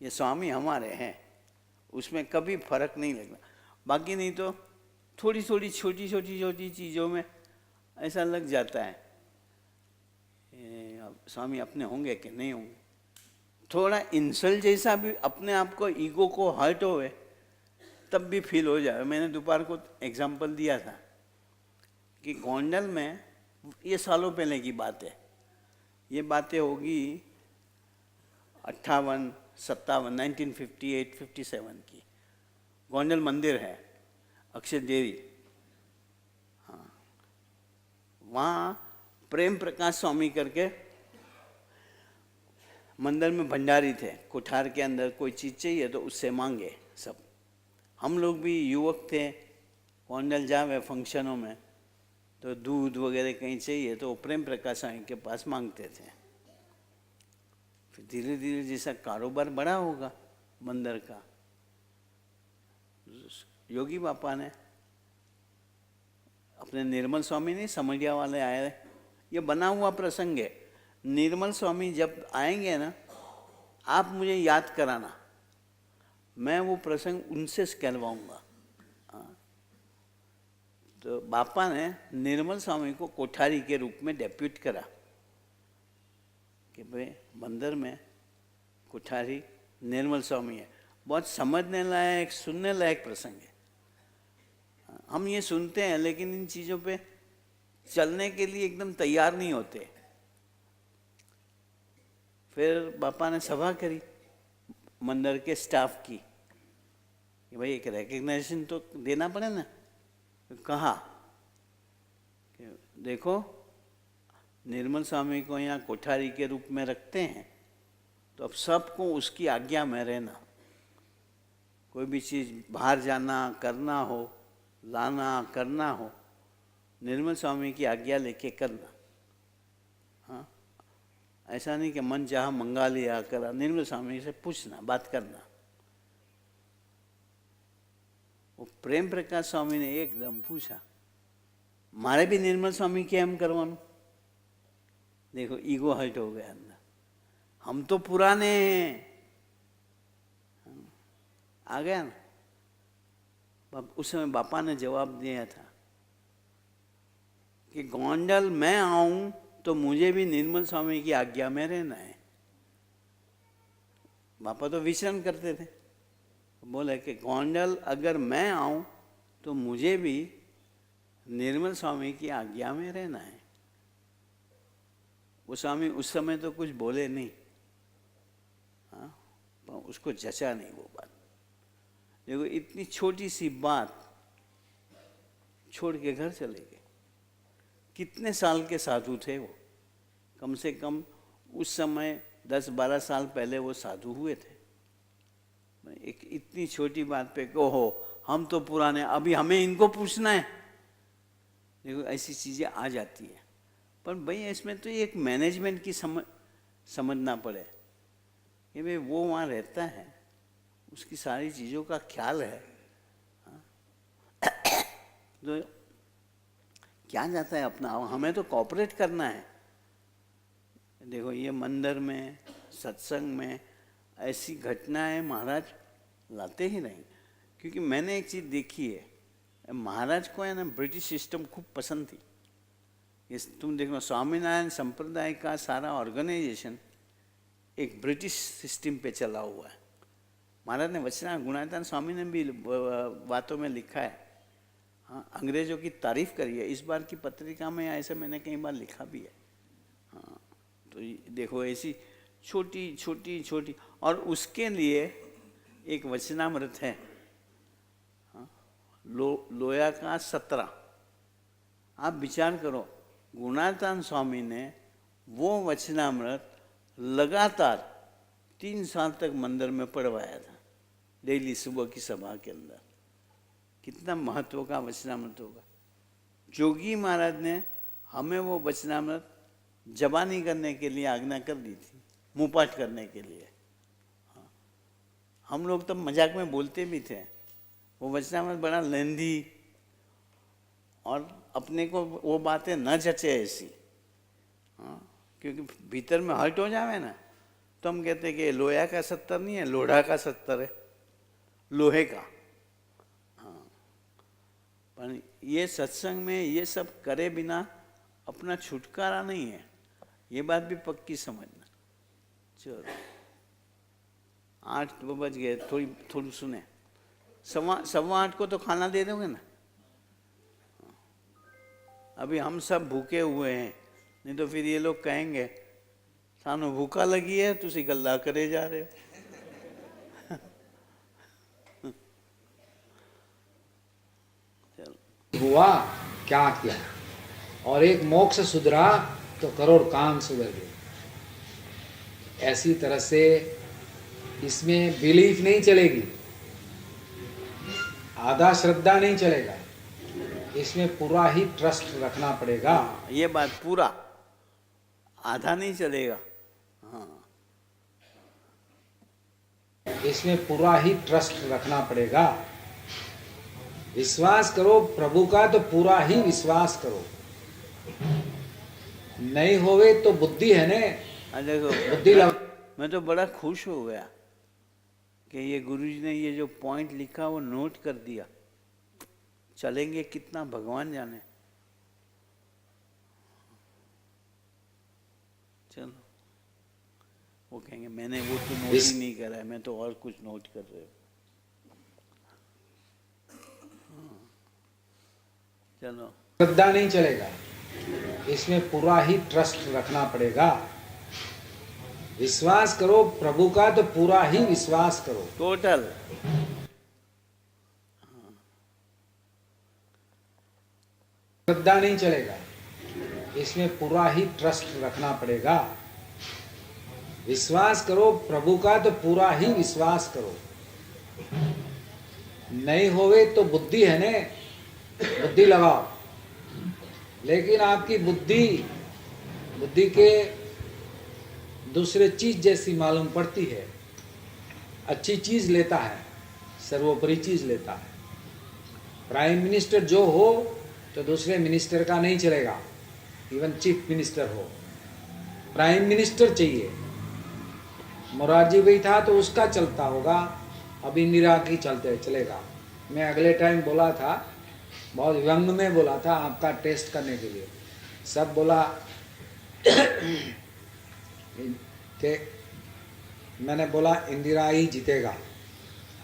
ये स्वामी हमारे हैं, उसमें कभी फर्क नहीं लगना। बाकी नहीं तो थोड़ी थोड़ी छोटी छोटी छोटी चीज़ों में ऐसा लग जाता है स्वामी अपने होंगे कि नहीं होंगे। थोड़ा इंसल्ट जैसा भी अपने आप को, ईगो को हर्ट होए तब भी फील हो जाए। मैंने दोपहर को एग्जांपल दिया था कि गोंडल में, ये सालों पहले की बात है, ये बातें होगी 58, 57, 1958, 57 की। गोंडल मंदिर है अक्षय देवी, हाँ, वहाँ प्रेम प्रकाश स्वामी करके मंदिर में भंडारी थे। कुठार के अंदर कोई चीज़ चाहिए तो उससे मांगे सब। हम लोग भी युवक थे, गोंडल जावे फंक्शनों में तो दूध वगैरह कहीं चाहिए तो प्रेम प्रकाश स्वामी के पास मांगते थे। फिर धीरे धीरे जैसा कारोबार बड़ा होगा मंदिर का, योगी बापा ने अपने निर्मल स्वामी नहीं, समझिया वाले आए, ये बना हुआ प्रसंग है। निर्मल स्वामी जब आएंगे ना, आप मुझे याद कराना, मैं वो प्रसंग उनसे कहलवाऊंगा। तो बापा ने निर्मल स्वामी को कोठारी के रूप में डेप्यूट करा कि भाई मंदिर में कोठारी निर्मल स्वामी है। बहुत समझने लायक, सुनने लायक प्रसंग है। हम ये सुनते हैं लेकिन इन चीज़ों पे चलने के लिए एकदम तैयार नहीं होते। फिर बापा ने सभा करी मंदिर के स्टाफ की कि भाई एक रिकग्नाइजेशन तो देना पड़े ना। कहा कि देखो निर्मल स्वामी को यहाँ कोठारी के रूप में रखते हैं तो अब सबको उसकी आज्ञा में रहना। कोई भी चीज़ बाहर जाना, करना हो, लाना करना हो, निर्मल स्वामी की आज्ञा लेके करना। हाँ, ऐसा नहीं कि मन चाहा मंगा लिया करा, निर्मल स्वामी से पूछना, बात करना। वो प्रेम प्रकाश स्वामी ने एकदम पूछा, मारे भी निर्मल स्वामी के हम करवानो। देखो ईगो हर्ट हो गया अंदर, हम तो पुराने हैं, आ गया ना। उस समय बापा ने जवाब दिया था कि गोंडल मैं आऊं तो मुझे भी निर्मल स्वामी की आज्ञा में रहना है। बापा तो विचरण करते थे, बोले कि गोंडल अगर मैं आऊं तो मुझे भी निर्मल स्वामी की आज्ञा में रहना है। वो स्वामी उस समय तो कुछ बोले नहीं, हाँ, उसको जचा नहीं वो बात। देखो इतनी छोटी सी बात छोड़ के घर चले गए। कितने साल के साधु थे वो, कम से कम उस समय 10-12 साल पहले वो साधु हुए थे। एक इतनी छोटी बात पे कहो हम तो पुराने, अभी हमें इनको पूछना है। देखो ऐसी चीज़ें आ जाती है। पर भाई इसमें तो एक मैनेजमेंट की समझना पड़े कि भाई वो वहाँ रहता है, उसकी सारी चीज़ों का ख्याल है। तो क्या जाता है अपना, हमें तो कॉपरेट करना है। देखो ये मंदिर में, सत्संग में ऐसी घटनाएं महाराज लाते ही नहीं। क्योंकि मैंने एक चीज़ देखी है, महाराज को है ना ब्रिटिश सिस्टम खूब पसंद थी। इस तुम देखो स्वामीनारायण संप्रदाय का सारा ऑर्गेनाइजेशन एक ब्रिटिश सिस्टम पे चला हुआ है। महाराज ने वचना गुणातान स्वामी ने भी बातों में लिखा है, हाँ, अंग्रेज़ों की तारीफ करी है। इस बार की पत्रिका में ऐसे मैंने कई बार लिखा भी है। हाँ, तो देखो ऐसी छोटी छोटी छोटी, और उसके लिए एक वचनामृत है, हाँ, लोया का 17। आप विचार करो, गुणातान स्वामी ने वो वचनामृत लगातार 3 साल तक मंदिर में पढ़वाया था, डेली सुबह की सभा के अंदर। कितना महत्व का वचनामृत होगा। जोगी महाराज ने हमें वो वचनामृत जबानी करने के लिए आज्ञा कर दी थी, मुँहपाठ करने के लिए। हाँ, हम लोग तो मजाक में बोलते भी थे। वो वचनामृत बड़ा लेंदी, और अपने को वो बातें न जचे ऐसी, हाँ, क्योंकि भीतर में हर्ट हो जावे ना, तो हम कहते हैं कि लोया का 70 नहीं है, लोढ़ा का 70 है, लोहे का। हाँ, पर ये सत्संग में ये सब करे बिना अपना छुटकारा नहीं है, ये बात भी पक्की समझना। चलो 8 बज गए, थोड़ी सुने। 8:15 को तो खाना दे दोगे ना? अभी हम सब भूखे हुए हैं, नहीं तो फिर ये लोग कहेंगे सानू भूखा लगी है, तुसी गल्ला करे जा रहे हो। हुआ क्या किया, और एक मोक्ष सुधरा तो करोड़ काम सुधर गए। ऐसी तरह से इसमें बिलीफ नहीं चलेगी, आधा श्रद्धा नहीं चलेगा, इसमें पूरा ही ट्रस्ट रखना पड़ेगा। ये बात पूरा, आधा नहीं चलेगा। हाँ, इसमें पूरा ही ट्रस्ट रखना पड़ेगा। विश्वास करो प्रभु का, तो पूरा ही विश्वास करो। नहीं होवे तो बुद्धि है ने, देखो बुद्धि मैं तो बड़ा खुश हो गया कि ये गुरुजी ने ये जो पॉइंट लिखा वो नोट कर दिया। चलेंगे कितना भगवान जाने। चलो, वो कहेंगे मैंने वो तो नोट ही नहीं करा है, मैं तो और कुछ नोट कर रहे हो। चलो, श्रद्धा नहीं चलेगा, इसमें पूरा ही ट्रस्ट रखना पड़ेगा। विश्वास करो प्रभु का, तो पूरा ही विश्वास करो, टोटल। श्रद्धा नहीं चलेगा, इसमें पूरा ही ट्रस्ट रखना पड़ेगा। विश्वास करो प्रभु का, तो पूरा ही विश्वास करो। नहीं होवे तो बुद्धि है ने, बुद्धि लगाओ। लेकिन आपकी बुद्धि के दूसरे चीज जैसी मालूम पड़ती है। अच्छी चीज लेता है, सर्वोपरि चीज लेता है। प्राइम मिनिस्टर जो हो तो दूसरे मिनिस्टर का नहीं चलेगा, इवन चीफ मिनिस्टर हो, प्राइम मिनिस्टर चाहिए। मोरारजी भाई था तो उसका चलता होगा, अब इंदिरा की चलेगा। मैं अगले टाइम बोला था, बहुत व्यंग में बोला था आपका टेस्ट करने के लिए। सब बोला कि मैंने बोला इंदिरा ही जीतेगा।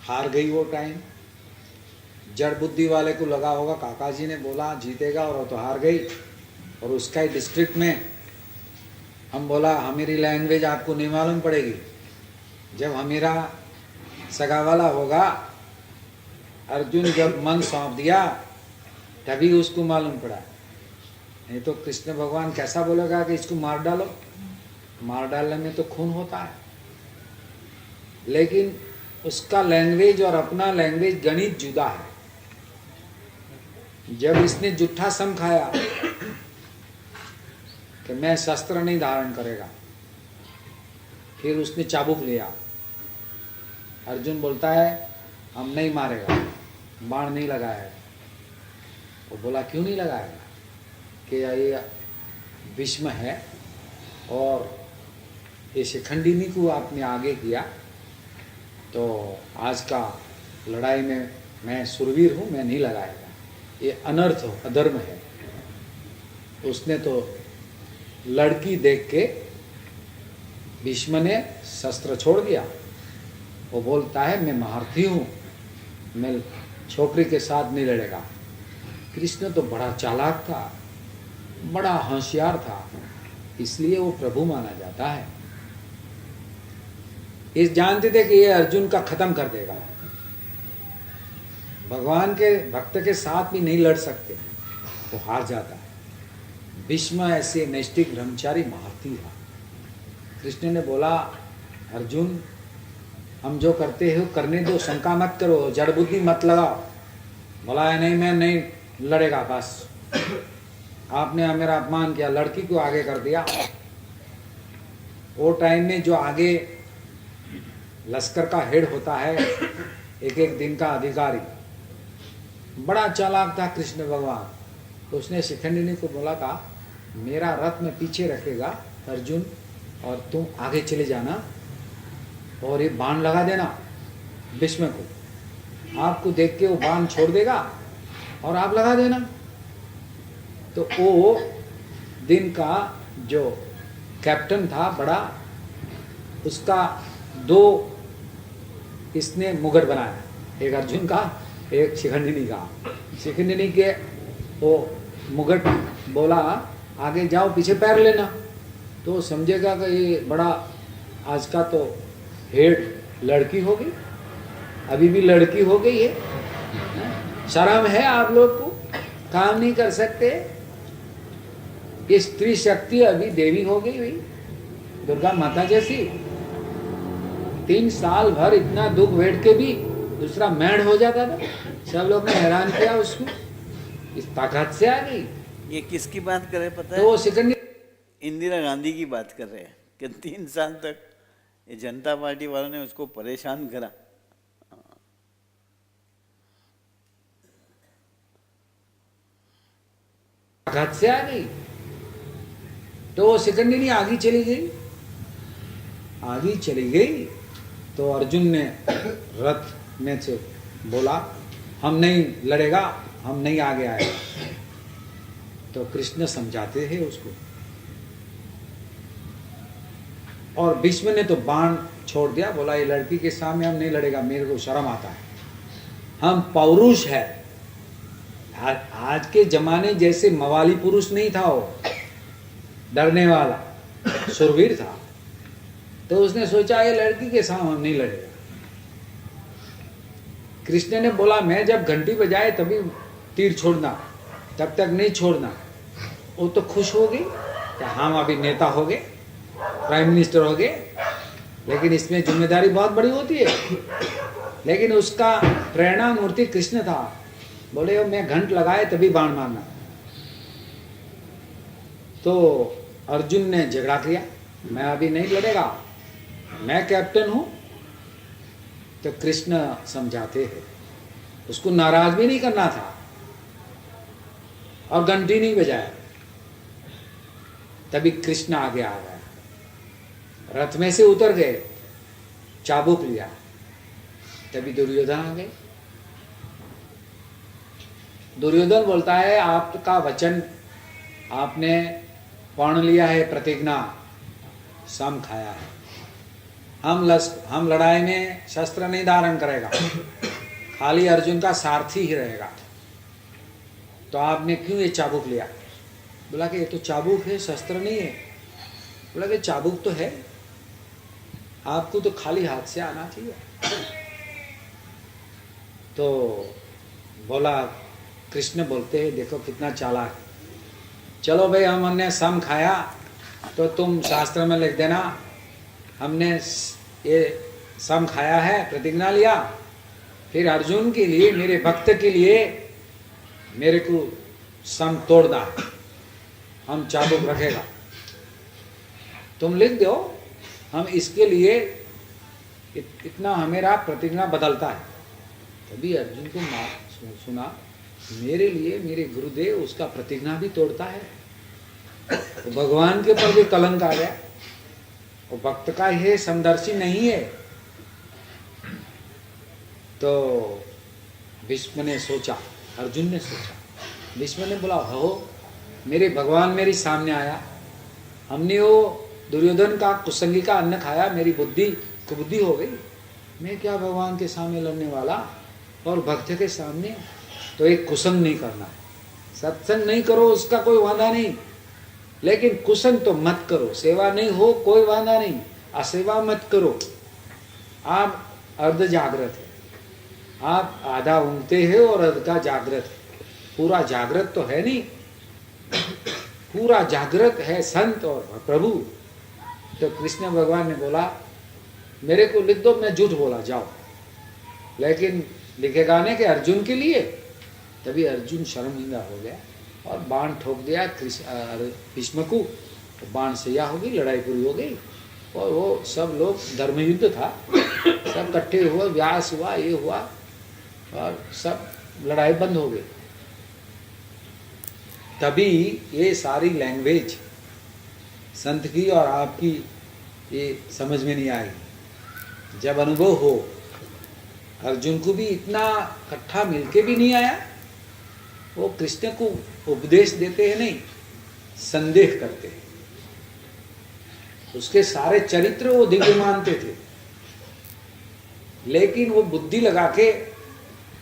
हार गई वो टाइम। जड़ बुद्धि वाले को लगा होगा काका जी ने बोला जीतेगा और वो तो हार गई। और उसका ही डिस्ट्रिक्ट में हम बोला हमारी लैंग्वेज आपको नहीं मालूम पड़ेगी। जब हमारा सगा वाला होगा, अर्जुन जब मन सौंप दिया तभी उसको मालूम पड़ा। नहीं तो कृष्ण भगवान कैसा बोलेगा कि इसको मार डालो। मार डालने में तो खून होता है, लेकिन उसका लैंग्वेज और अपना लैंग्वेज गणित जुदा है। जब इसने जुट्ठा सम खाया कि मैं शस्त्र नहीं धारण करेगा, फिर उसने चाबुक लिया। अर्जुन बोलता है हम नहीं मारेगा, बाण नहीं लगाएगा। वो बोला क्यों नहीं लगाएगा, कि ये भीष्म है और ये शिखंडिनी को आपने आगे किया, तो आज का लड़ाई में मैं सुरवीर हूँ, मैं नहीं लगाएगा, ये अनर्थ हो, अधर्म है। उसने तो लड़की देख के भीष्म ने शस्त्र छोड़ दिया। वो बोलता है मैं महारथी हूँ, मैं छोकरी के साथ नहीं लड़ेगा। कृष्ण तो बड़ा चालाक था, बड़ा होशियार था, इसलिए वो प्रभु माना जाता है। इस जानते थे कि ये अर्जुन का खत्म कर देगा, भगवान के भक्त के साथ भी नहीं लड़ सकते, तो हार जाता है। भीष्म ऐसे नैष्ठिक ब्रह्मचारी महारथी था। कृष्ण ने बोला अर्जुन हम जो करते हो करने दो, शंका मत करो, जड़ बुद्धि मत लगाओ। बोला नहीं मैं नहीं लड़ेगा, बस आपने मेरा अपमान किया, लड़की को आगे कर दिया। वो टाइम में जो आगे लश्कर का हेड होता है, एक एक दिन का अधिकारी, बड़ा चालाक था कृष्ण भगवान। तो उसने शिखंडिनी को बोला था मेरा रथ में पीछे रखेगा अर्जुन, और तुम आगे चले जाना और ये बाण लगा देना भीष्म को, आपको देख के वो बाण छोड़ देगा और आप लगा देना। तो वो दिन का जो कैप्टन था बड़ा, उसका दो इसने मुगट बनाया, एक अर्जुन का एक शिखंडिनी का। शिखंडिनी के वो मुगट बोला आगे जाओ पीछे पैर लेना, तो समझेगा कि ये बड़ा आज का तो हेड लड़की हो गई, अभी भी लड़की हो गई है, शर्म है आप लोग को, काम नहीं कर सकते। ये स्त्री शक्ति अभी देवी हो गई हुई, दुर्गा माता जैसी। 3 साल भर इतना दुख वेट के भी दूसरा मैड हो जाता था, सब लोग ने हैरान किया उसको, इस ताकत से आ गई। ये किसकी बात कर रहे हैं पता तो वो है? सिकंदी इंदिरा गांधी की बात कर रहे हैं कि 3 साल तक ये जनता पार्टी वालों ने उसको परेशान करा। ताकत से आ गई, तो वो सिकंदिनी आगे चली गई, आगे चली गई। तो अर्जुन ने रथ में से बोला हम नहीं लड़ेगा, हम नहीं आगे आएगा। तो कृष्ण समझाते हैं उसको, और भीष्म ने तो बाण छोड़ दिया, बोला ये लड़की के सामने हम नहीं लड़ेगा, मेरे को शर्म आता है, हम पौरुष है। आज के जमाने जैसे मवाली पुरुष नहीं था, वो डरने वाला सुरवीर था। तो उसने सोचा ये लड़की के सामने हम नहीं लड़ेगा। कृष्ण ने बोला मैं जब घंटी बजाए तभी तीर छोड़ना, तब तक नहीं छोड़ना। वो तो खुश हो गई कि हम अभी नेता हो गए, प्राइम मिनिस्टर हो गए, लेकिन इसमें जिम्मेदारी बहुत बड़ी होती है। लेकिन उसका प्रेरणा मूर्ति कृष्ण था, बोले मैं घंट लगाए तभी बाण मारना। तो अर्जुन ने झगड़ा किया, मैं अभी नहीं लड़ेगा, मैं कैप्टन हूं। तो कृष्ण समझाते हैं, उसको नाराज भी नहीं करना था और घंटी नहीं बजाया। तभी कृष्ण आगे आ गया, रथ में से उतर गए, चाबुक लिया। तभी दुर्योधन आ गए। दुर्योधन बोलता है आपका वचन आपने पढ़ लिया है, प्रतिज्ञा सम खाया है, हम लड़ाई में शस्त्र नहीं धारण करेगा, खाली अर्जुन का सारथी ही रहेगा। तो आपने क्यों ये चाबुक लिया? बोला कि ये तो चाबुक है, शस्त्र नहीं है। बोला कि चाबुक तो है, आपको तो खाली हाथ से आना चाहिए। तो बोला, कृष्ण बोलते हैं देखो कितना चालाक, चलो भाई हमने सम खाया, तो तुम शास्त्र में लिख देना हमने ये सम खाया है, प्रतिज्ञा लिया, फिर अर्जुन के लिए, मेरे भक्त के लिए मेरे को सम तोड़ना है, हम चाबुक रखेगा। तुम लिख दो, हम इसके लिए इतना हमेरा प्रतिज्ञा बदलता है। तभी अर्जुन को सुना, मेरे लिए मेरे गुरुदेव उसका प्रतिज्ञा भी तोड़ता है, तो भगवान के ऊपर भी कलंक आ गया। वो भक्त का ये समदर्शी नहीं है। तो भीष्म ने सोचा, अर्जुन ने सोचा, भीष्म ने बोला, हो मेरे भगवान मेरे सामने आया, हमने वो दुर्योधन का कुसंगी का अन्न खाया, मेरी बुद्धि कुबुद्धि हो गई, मैं क्या भगवान के सामने लड़ने वाला, और भक्त के सामने। तो एक कुसंग नहीं करना है, सत्संग नहीं करो उसका कोई वादा नहीं, लेकिन कुसंग तो मत करो, सेवा नहीं हो कोई वादा नहीं, असेवा मत करो। आप अर्ध जागृत है, आप आधा ऊँगते हैं और अर्ध का जागृत है, पूरा जागृत तो है नहीं, पूरा जागृत है संत और प्रभु। तो कृष्ण भगवान ने बोला, मेरे को लिख दो, मैं झूठ बोला जाओ, लेकिन लिखेगा ने कि अर्जुन के लिए। तभी अर्जुन शर्मिंदा हो गया और बाण ठोक दिया भीष्म को, तो बाण सैया हो गई, लड़ाई पूरी हो गई। और वो सब लोग, धर्मयुद्ध था, सब इकट्ठे हुए, व्यास हुआ, ये हुआ, और सब लड़ाई बंद हो गई। तभी ये सारी लैंग्वेज संत की और आपकी ये समझ में नहीं आएगी। जब अनुभव हो, अर्जुन को भी इतना इकट्ठा मिलके भी नहीं आया, वो कृष्ण को उपदेश देते हैं नहीं, संदेह करते हैं। उसके सारे चरित्र वो दिव्य मानते थे, लेकिन वो बुद्धि लगा के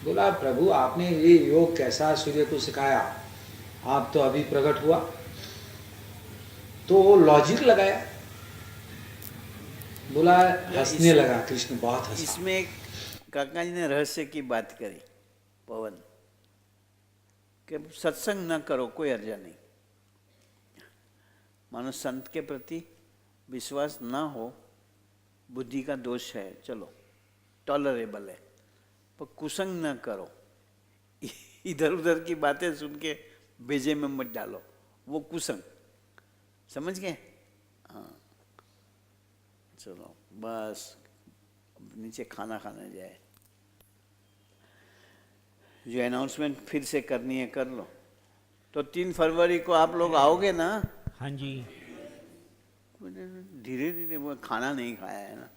बोला, प्रभु आपने ये योग कैसा सूर्य को सिखाया, आप तो अभी प्रकट हुआ। तो वो लॉजिक लगाया, बोला, हंसने लगा कृष्ण, बहुत हंसा। इसमें एक काका जी ने रहस्य की बात करी पवन, कि सत्संग न करो कोई अर्जा नहीं, मानो संत के प्रति विश्वास ना हो, बुद्धि का दोष है, चलो टॉलरेबल है, पर कुसंग न करो, इधर उधर की बातें सुन के भेजे में मत डालो, वो कुसंग, समझ गए? हाँ, चलो बस नीचे खाना खाने जाए। जो अनाउंसमेंट फिर से करनी है कर लो। तो 3 फरवरी को आप लोग आओगे ना? हाँ जी। धीरे धीरे, वो खाना नहीं खाया है ना,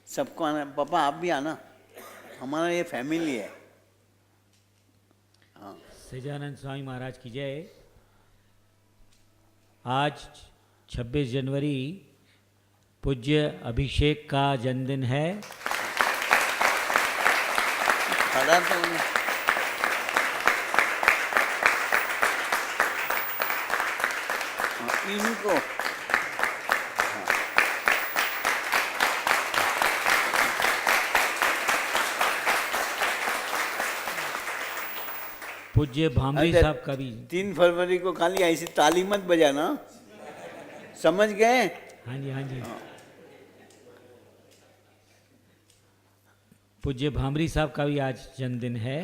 सबको आना। पापा आप भी आना, हमारा ये फैमिली है। हाँ, सच्चिदानंद स्वामी महाराज की जय। आज 26 जनवरी पूज्य अभिषेक का जन्मदिन है। खड़ा तो इनको पूज्य भामरी साहब का भी 3 फरवरी को खाली ऐसी ताली मत बजाना, समझ गए? हाँ जी, हाँ जी। पूज्य भामरी साहब का भी आज जन्मदिन है।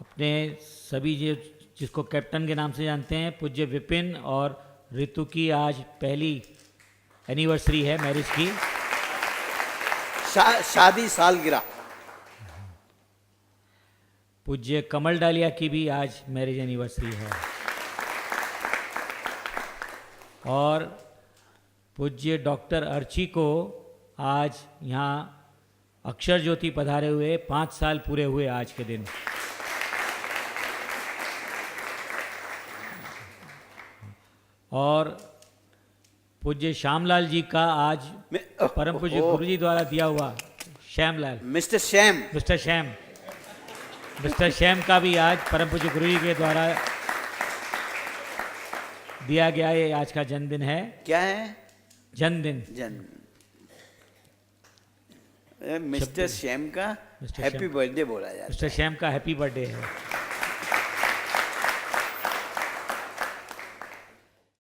अपने सभी जिसको कैप्टन के नाम से जानते हैं, पूज्य विपिन और ऋतु की आज पहली एनिवर्सरी है मैरिज की। शादी सालगिरह। पूज्य कमल डालिया की भी आज मैरिज एनिवर्सरी है। और पूज्य डॉक्टर अर्ची को आज यहाँ अक्षर ज्योति पधारे हुए 5 साल पूरे हुए आज के दिन। और पूज्य श्यामलाल जी का आज परम पूज्य गुरु जी द्वारा दिया हुआ, श्यामलाल, मिस्टर श्याम का भी आज परम पूज्य गुरु जी के द्वारा दिया गया ये आज का जन्मदिन है। क्या है? जन्मदिन। मिस्टर श्याम का मिस्टर हैप्पी श्याम। बर्थडे बोला जाता है। मिस्टर श्याम का हैप्पी बर्थडे है।